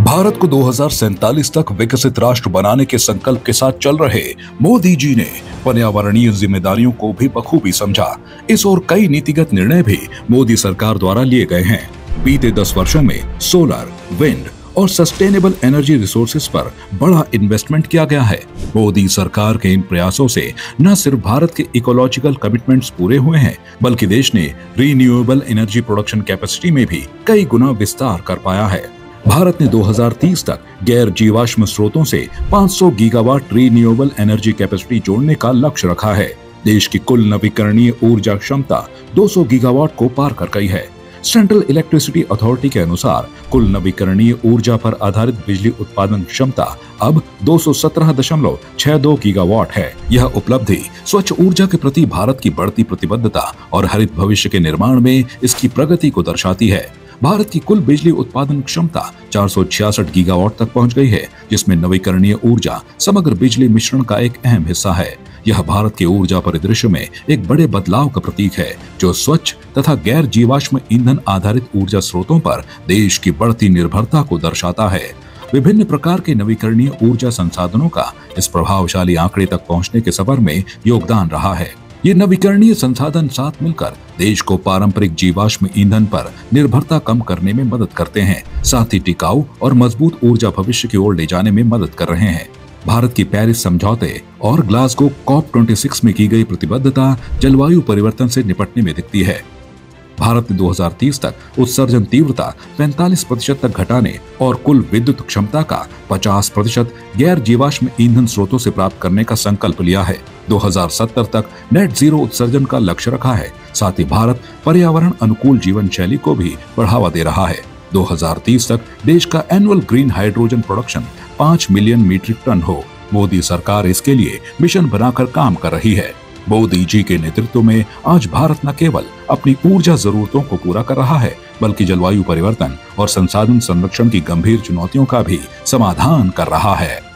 भारत को 2047 तक विकसित राष्ट्र बनाने के संकल्प के साथ चल रहे मोदी जी ने पर्यावरणीय जिम्मेदारियों को भी बखूबी समझा। इस और कई नीतिगत निर्णय भी मोदी सरकार द्वारा लिए गए हैं। बीते 10 वर्षों में सोलर, विंड और सस्टेनेबल एनर्जी रिसोर्सेज पर बड़ा इन्वेस्टमेंट किया गया है। मोदी सरकार के इन प्रयासों से न सिर्फ भारत के इकोलॉजिकल कमिटमेंट्स पूरे हुए हैं, बल्कि देश ने रीन्यूएबल एनर्जी प्रोडक्शन कैपेसिटी में भी कई गुना विस्तार कर पाया है। भारत ने 2030 तक गैर जीवाश्म स्रोतों से 500 गीगावाट रीन्यूएबल एनर्जी कैपेसिटी जोड़ने का लक्ष्य रखा है। देश की कुल नवीकरणीय ऊर्जा क्षमता 200 गीगावाट को पार कर गई है। सेंट्रल इलेक्ट्रिसिटी अथॉरिटी के अनुसार कुल नवीकरणीय ऊर्जा पर आधारित बिजली उत्पादन क्षमता अब 217.62 गीगावाट है। यह उपलब्धि स्वच्छ ऊर्जा के प्रति भारत की बढ़ती प्रतिबद्धता और हरित भविष्य के निर्माण में इसकी प्रगति को दर्शाती है। भारत की कुल बिजली उत्पादन क्षमता 466 गीगावाट तक पहुंच गई है, जिसमें नवीकरणीय ऊर्जा समग्र बिजली मिश्रण का एक अहम हिस्सा है। यह भारत के ऊर्जा परिदृश्य में एक बड़े बदलाव का प्रतीक है, जो स्वच्छ तथा गैर जीवाश्म ईंधन आधारित ऊर्जा स्रोतों पर देश की बढ़ती निर्भरता को दर्शाता है। विभिन्न प्रकार के नवीकरणीय ऊर्जा संसाधनों का इस प्रभावशाली आंकड़े तक पहुंचने के सफर में योगदान रहा है। ये नवीकरणीय संसाधन साथ मिलकर देश को पारंपरिक जीवाश्म ईंधन पर निर्भरता कम करने में मदद करते हैं, साथ ही टिकाऊ और मजबूत ऊर्जा भविष्य की ओर ले जाने में मदद कर रहे हैं। भारत की पेरिस समझौते और ग्लासगो COP26 में की गई प्रतिबद्धता जलवायु परिवर्तन से निपटने में दिखती है। भारत ने 2030 तक उत्सर्जन तीव्रता 45% तक घटाने और कुल विद्युत क्षमता का 50% गैर जीवाश्म ईंधन स्रोतों से प्राप्त करने का संकल्प लिया है। 2070 तक नेट जीरो उत्सर्जन का लक्ष्य रखा है। साथ ही भारत पर्यावरण अनुकूल जीवन शैली को भी बढ़ावा दे रहा है। 2030 तक देश का annual green hydrogen production 5 million metric ton हो। मोदी सरकार इसके लिए मिशन बनाकर काम कर रही है। मोदी जी के नेतृत्व में आज भारत न केवल अपनी ऊर्जा जरूरतों को पूरा कर रहा है, बल्कि जलवायु परिवर्तन और संसाधन संरक्षण की गंभीर चुनौतियों का भी समाधान कर रहा है।